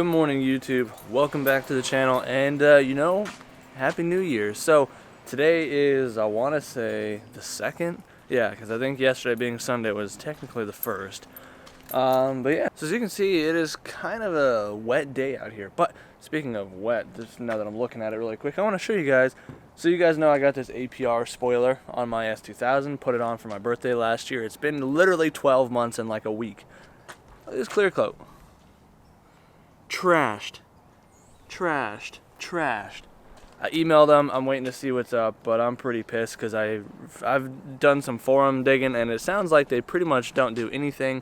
Good morning, YouTube. Welcome back to the channel, and Happy New Year. So today is, I want to say, the 2nd. Yeah, because I think yesterday being Sunday was technically the 1st. But yeah, so as you can see, it is kind of a wet day out here. But speaking of wet, just now that I'm looking at it really quick, I want to show you guys. So you guys know I got this APR spoiler on my S2000, put it on for my birthday last year. It's been literally 12 months and like a week. Look at this clear coat. Trashed. I emailed them. I'm waiting to see what's up, but I'm pretty pissed because I've done some forum digging, and it sounds like they pretty much don't do anything.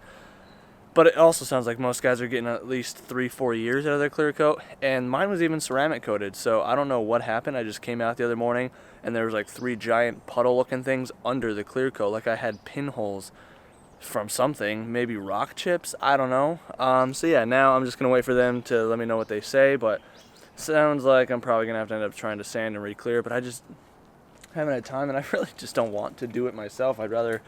But it also sounds like most guys are getting at least 3-4 years out of their clear coat, and mine was even ceramic coated. So I don't know what happened. I just came out the other morning, and there was like 3 giant puddle-looking things under the clear coat, like I had pinholes from something, maybe rock chips, I don't know. So yeah, now I'm just gonna wait for them to let me know what they say, but sounds like I'm probably gonna have to end up trying to sand and re-clear, but I just haven't had time, and I really just don't want to do it myself. I'd rather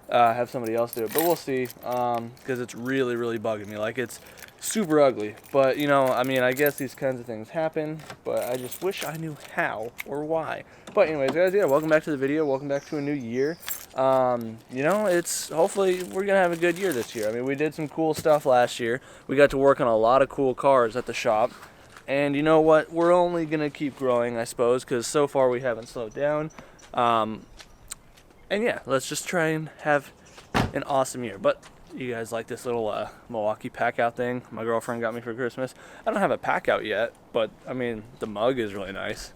have somebody else do it, but we'll see, because it's really bugging me. Like, it's super ugly, but I mean, I guess these kinds of things happen, but I just wish I knew how or why. But anyways, guys, yeah, welcome back to the video. Welcome back to a new year. It's hopefully we're gonna have a good year this year. I mean, we did some cool stuff last year. We got to work on a lot of cool cars at the shop, and you know what? We're only gonna keep growing, I suppose, because so far we haven't slowed down. And yeah, let's just try and have an awesome year. But you guys like this little Milwaukee pack out thing my girlfriend got me for Christmas? I don't have a pack out yet, but I mean, the mug is really nice.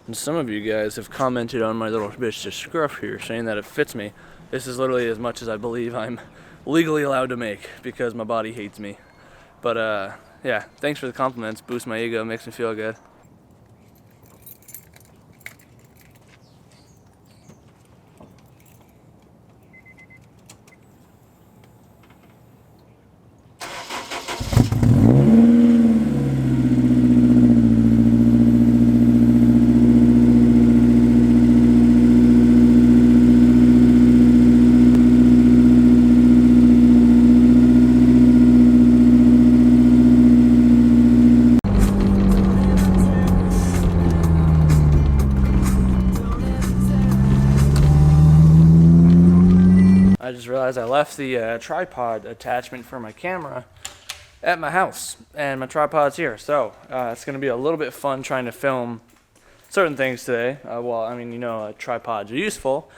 And some of you guys have commented on my little bitch to scruff here, saying that it fits me. This is literally as much as I believe I'm legally allowed to make, because my body hates me. But yeah, thanks for the compliments. Boost my ego, makes me feel good. I just realized I left the tripod attachment for my camera at my house, and my tripod's here. So it's going to be a little bit fun trying to film certain things today. Well, I mean, tripods are useful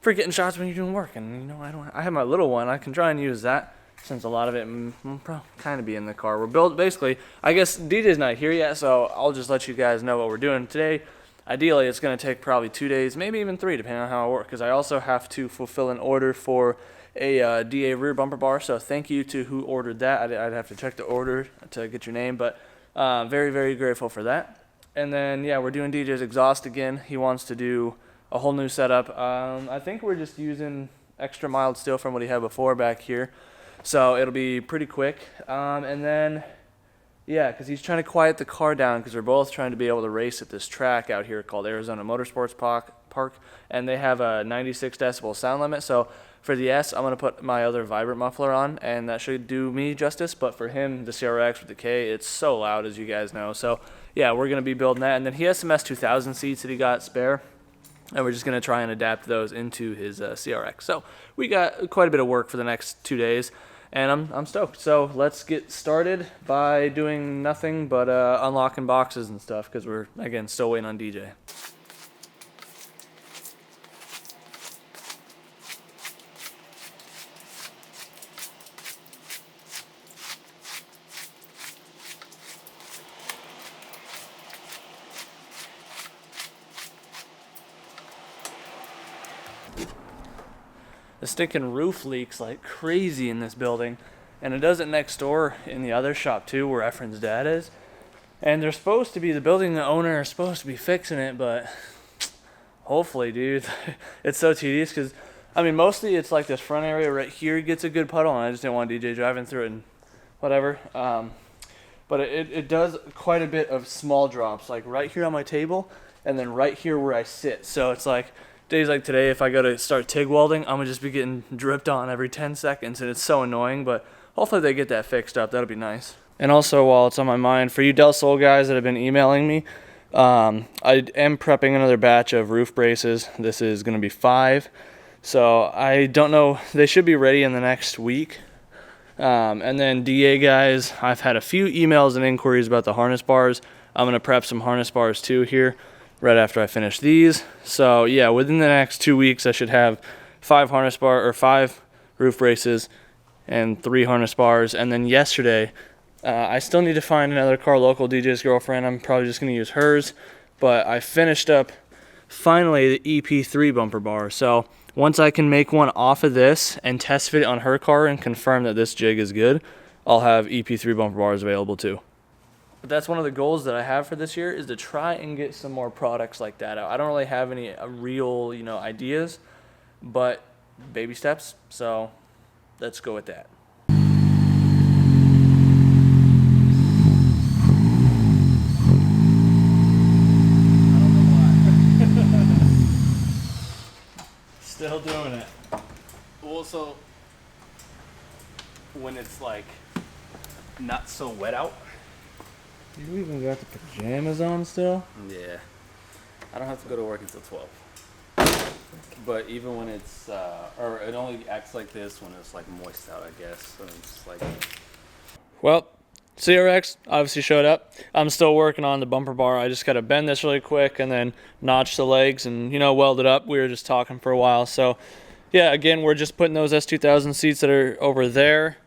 for getting shots when you're doing work, and I have my little one. I can try and use that since a lot of it will probably kind of be in the car. We're basically, I guess DJ's not here yet, so I'll just let you guys know what we're doing today. Ideally, it's going to take probably 2 days, maybe even 3, depending on how I work, because I also have to fulfill an order for a DA rear bumper bar. So thank you to who ordered that. I'd have to check the order to get your name, but very grateful for that. And then, yeah, we're doing DJ's exhaust again. He wants to do a whole new setup. I think we're just using extra mild steel from what he had before back here, so it'll be pretty quick. And then, yeah, because he's trying to quiet the car down, because we're both trying to be able to race at this track out here called Arizona Motorsports Park, and they have a 96 decibel sound limit. So for the S, I'm going to put my other vibrant muffler on, and that should do me justice. But for him, the CRX with the K, it's so loud, as you guys know. So yeah, we're going to be building that. And then he has some S2000 seats that he got spare, and we're just going to try and adapt those into his CRX. So we got quite a bit of work for the next 2 days. And I'm stoked. So let's get started by doing nothing but unlocking boxes and stuff, because we're, again, still waiting on DJ. The stinking roof leaks like crazy in this building, and it does it next door in the other shop too, where Efren's dad is. And they're supposed to be, the building owner is supposed to be fixing it, but hopefully, dude. It's so tedious, because I mean, mostly it's like this front area right here gets a good puddle, and I just didn't want DJ driving through it and whatever. But it does quite a bit of small drops, like right here on my table, and then right here where I sit. So it's like days like today, if I go to start TIG welding, I'm gonna just be getting dripped on every 10 seconds, and it's so annoying. But hopefully they get that fixed up. That'll be nice. And also, while it's on my mind, for you Del Sol guys that have been emailing me, I am prepping another batch of roof braces. This is going to be 5. So I don't know, they should be ready in the next week. And then DA guys, I've had a few emails and inquiries about the harness bars. I'm going to prep some harness bars too here right after I finish these. So yeah, within the next 2 weeks I should have 5 roof braces and 3 harness bars. And then yesterday, I still need to find another car local DJ's girlfriend. I'm probably just going to use hers. But I finished up finally the EP3 bumper bar. So once I can make one off of this and test fit it on her car and confirm that this jig is good, I'll have EP3 bumper bars available too. But that's one of the goals that I have for this year, is to try and get some more products like that out. I don't really have any real, ideas, but baby steps. So let's go with that. Still doing it. Also, when it's like not so wet out. You even got the pajamas on still? Yeah. I don't have to go to work until 12. But even when it's, or it only acts like this when it's like moist out, I guess. So it's like. Well, CRX obviously showed up. I'm still working on the bumper bar. I just got to bend this really quick and then notch the legs and, weld it up. We were just talking for a while. So, yeah, again, we're just putting those S2000 seats that are over there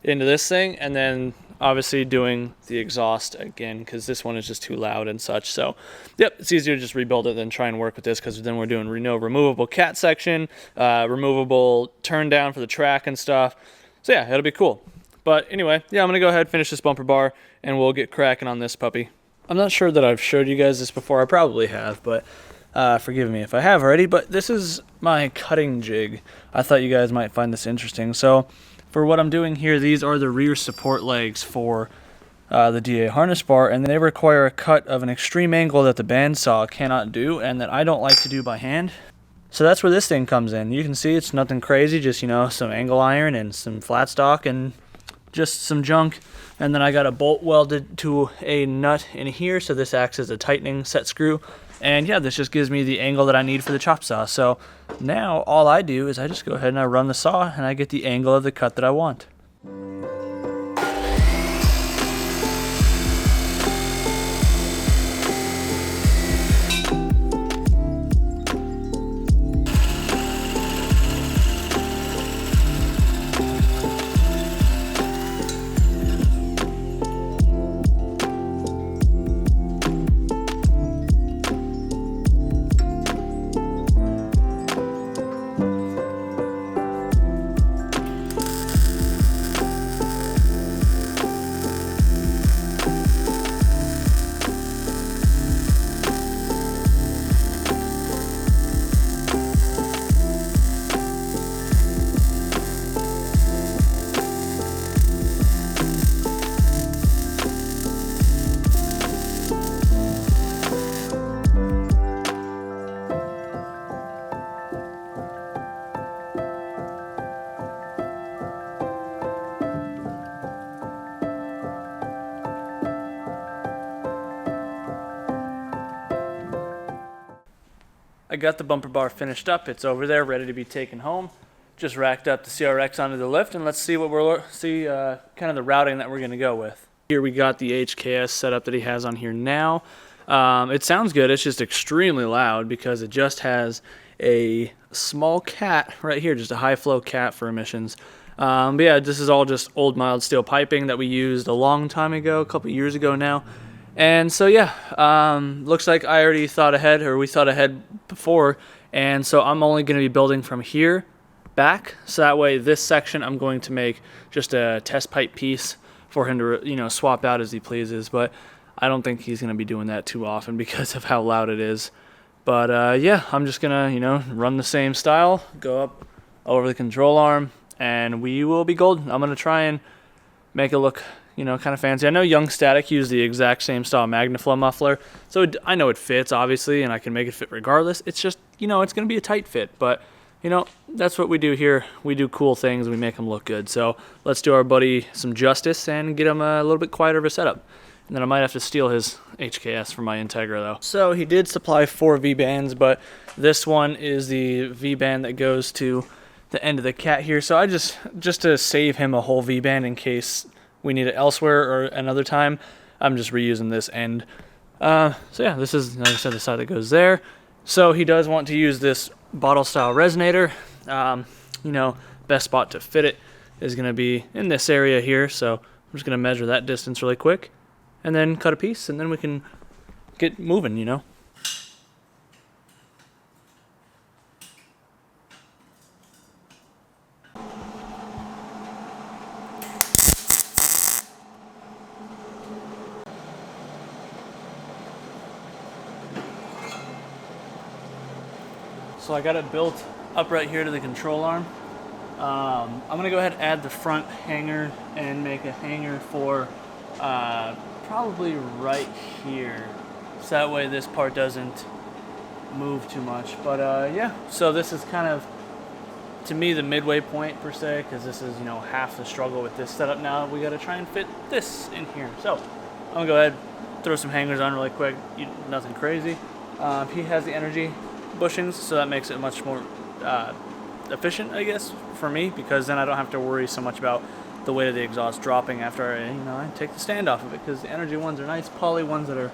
into this thing, and then obviously doing the exhaust again because this one is just too loud and such. So, yep, it's easier to just rebuild it than try and work with this, because then we're doing removable cat section, removable turn down for the track and stuff. So, yeah, it'll be cool. But anyway, yeah, I'm going to go ahead and finish this bumper bar, and we'll get cracking on this puppy. I'm not sure that I've showed you guys this before. I probably have, but forgive me if I have already. But this is my cutting jig. I thought you guys might find this interesting. So for what I'm doing here, these are the rear support legs for the DA harness bar, and they require a cut of an extreme angle that the bandsaw cannot do and that I don't like to do by hand. So that's where this thing comes in. You can see it's nothing crazy, just, some angle iron and some flat stock and just some junk. And then I got a bolt welded to a nut in here, so this acts as a tightening set screw. And yeah, this just gives me the angle that I need for the chop saw. So now all I do is I just go ahead and I run the saw and I get the angle of the cut that I want. I got the bumper bar finished up. It's over there, ready to be taken home. Just racked up the CRX onto the lift, and let's see what kind of the routing that we're gonna go with. Here we got the HKS setup that he has on here now. It sounds good. It's just extremely loud because it just has a small cat right here, just a high flow cat for emissions. But yeah, this is all just old mild steel piping that we used a long time ago, a couple years ago now. And so yeah, looks like I already thought ahead, or we thought ahead before, and so I'm only going to be building from here back, so that way this section I'm going to make just a test pipe piece for him to swap out as he pleases, but I don't think he's going to be doing that too often because of how loud it is. But yeah, I'm just going to run the same style, go up over the control arm, and we will be golden. I'm going to try and make it look kind of fancy. I know Young Static used the exact same style Magnaflow muffler, so I know it fits, obviously, and I can make it fit regardless. It's just, it's going to be a tight fit, but, you know, that's what we do here. We do cool things, we make them look good. So let's do our buddy some justice and get him a little bit quieter of a setup. And then I might have to steal his HKS for my Integra though. So he did supply 4 V-bands, but this one is the V-band that goes to the end of the cat here. So I just to save him a whole V-band in case we need it elsewhere or another time, I'm just reusing this end. So yeah, this is, like I said, the side that goes there. So he does want to use this bottle style resonator. You know, best spot to fit it is going to be in this area here. So I'm just going to measure that distance really quick and then cut a piece, and then we can get moving, you know. So I got it built up right here to the control arm. I'm gonna go ahead and add the front hanger and make a hanger for probably right here. So that way this part doesn't move too much. But yeah, so this is kind of, to me, the midway point per se, because this is, you know, half the struggle with this setup now. We gotta try and fit this in here. So I'm gonna go ahead, throw some hangers on really quick, nothing crazy. He has the energy bushings, so that makes it much more efficient, I guess, for me, because then I don't have to worry so much about the weight of the exhaust dropping after I take the stand off of it, because the energy ones are nice poly ones that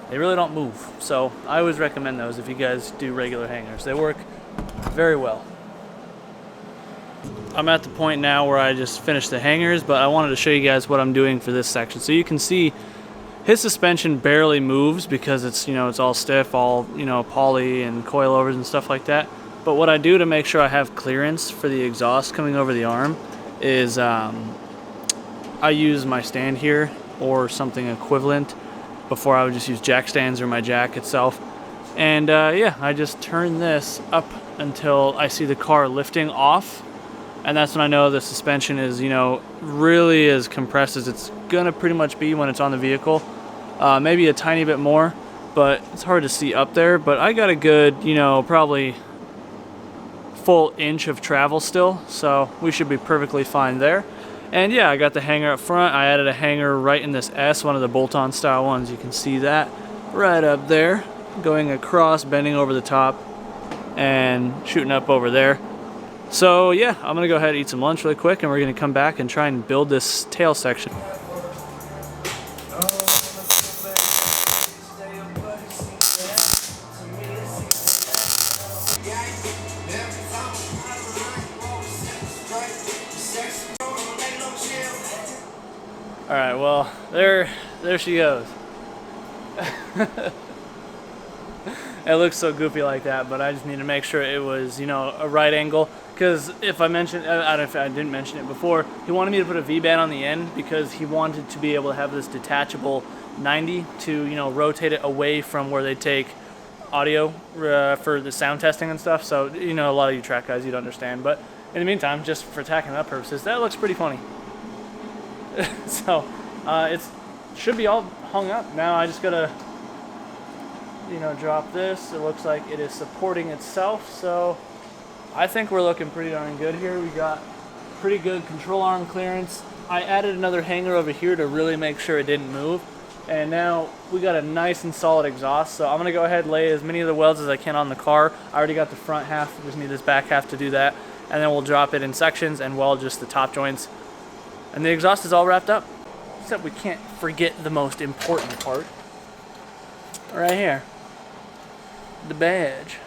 they really don't move. So I always recommend those if you guys do regular hangers. They work very well. I'm at the point now where I just finished the hangers, but I wanted to show you guys what I'm doing for this section. So you can see his suspension barely moves because it's, you know, it's all stiff, all, you know, poly and coilovers and stuff like that. But what I do to make sure I have clearance for the exhaust coming over the arm is I use my stand here or something equivalent. Before I would just use jack stands or my jack itself. And yeah, I just turn this up until I see the car lifting off. And that's when I know the suspension is, you know, really as compressed as it's gonna pretty much be when it's on the vehicle. Maybe a tiny bit more, but it's hard to see up there. But I got a good, you know, probably full inch of travel still, so we should be perfectly fine there. And yeah, I got the hanger up front. I added a hanger right in this S, one of the bolt-on style ones. You can see that right up there, going across, bending over the top, and shooting up over there. So yeah, I'm gonna go ahead and eat some lunch really quick, and we're gonna come back and try and build this tail section. All right, well, there she goes. It looks so goofy like that, but I just need to make sure it was, you know, a right angle. Because if I mentioned, I don't know if I didn't mention it before, he wanted me to put a V-band on the end because he wanted to be able to have this detachable 90 to, you know, rotate it away from where they take audio for the sound testing and stuff. So, you know, a lot of you track guys, you'd understand. But in the meantime, just for tacking up purposes, that looks pretty funny. So it should be all hung up now. I just gotta, you know, drop this. It looks like it is supporting itself, so I think we're looking pretty darn good here. We got pretty good control arm clearance. I added another hanger over here to really make sure it didn't move, and now we got a nice and solid exhaust. So I'm gonna go ahead and lay as many of the welds as I can on the car. I already got the front half, just need this back half to do that, and then we'll drop it in sections and weld just the top joints. And the exhaust is all wrapped up. Except we can't forget the most important part. Right here. The badge.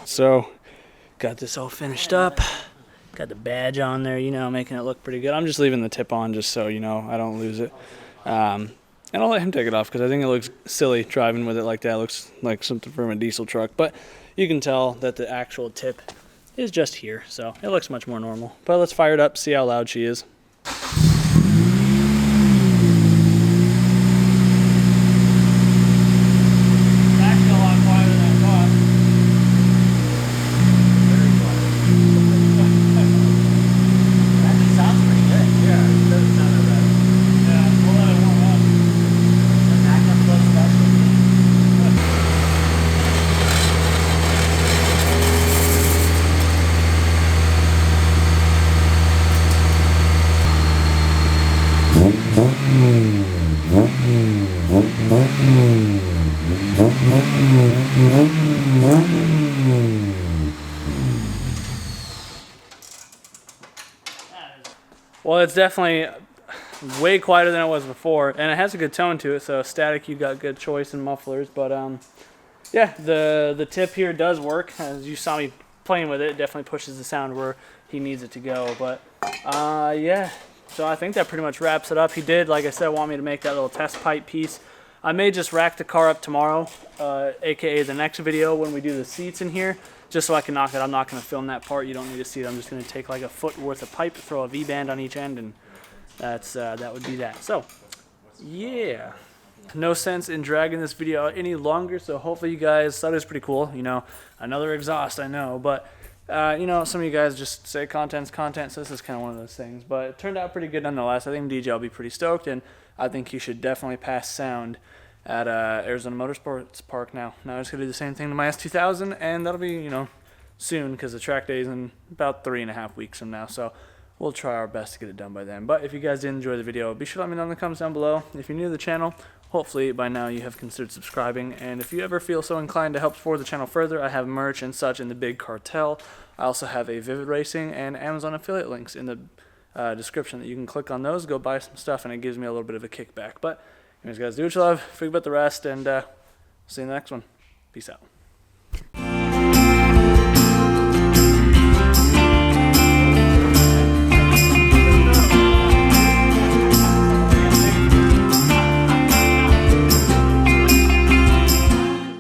So, got this all finished up. Got the badge on there, you know, making it look pretty good. I'm just leaving the tip on just so, you know, I don't lose it. And I'll let him take it off because I think it looks silly driving with it like that. It looks like something from a diesel truck. But you can tell that the actual tip is just here, so it looks much more normal. But let's fire it up, see how loud she is. Well, it's definitely way quieter than it was before, and it has a good tone to it. So static, you got good choice in mufflers. But yeah, the tip here does work. As you saw me playing with it, it definitely pushes the sound where he needs it to go. But yeah, so I think that pretty much wraps it up. He did, like I said, want me to make that little test pipe piece. I may just rack the car up tomorrow, aka the next video when we do the seats in here, just so I can knock it. I'm not going to film that part. You don't need to see it. I'm just going to take like a foot worth of pipe, throw a V-band on each end, and that's that would be that. So yeah, no sense in dragging this video out any longer. So hopefully you guys thought it was pretty cool. You know, another exhaust, I know, but you know, some of you guys just say content's content, so this is kind of one of those things. But it turned out pretty good nonetheless. I think DJ will be pretty stoked, and I think you should definitely pass sound at Arizona Motorsports Park now. Now I'm just gonna do the same thing to my S2000, and that'll be, you know, soon, because the track day is in about 3.5 weeks from now. So we'll try our best to get it done by then. But if you guys did enjoy the video, be sure to let me know in the comments down below. If you're new to the channel, hopefully by now you have considered subscribing. And if you ever feel so inclined to help support the channel further, I have merch and such in the big cartel. I also have a Vivid Racing and Amazon affiliate links in the description that you can click on those, go buy some stuff, and it gives me a little bit of a kickback. But anyways, guys, do what you love, forget about the rest, and see you in the next one. Peace out.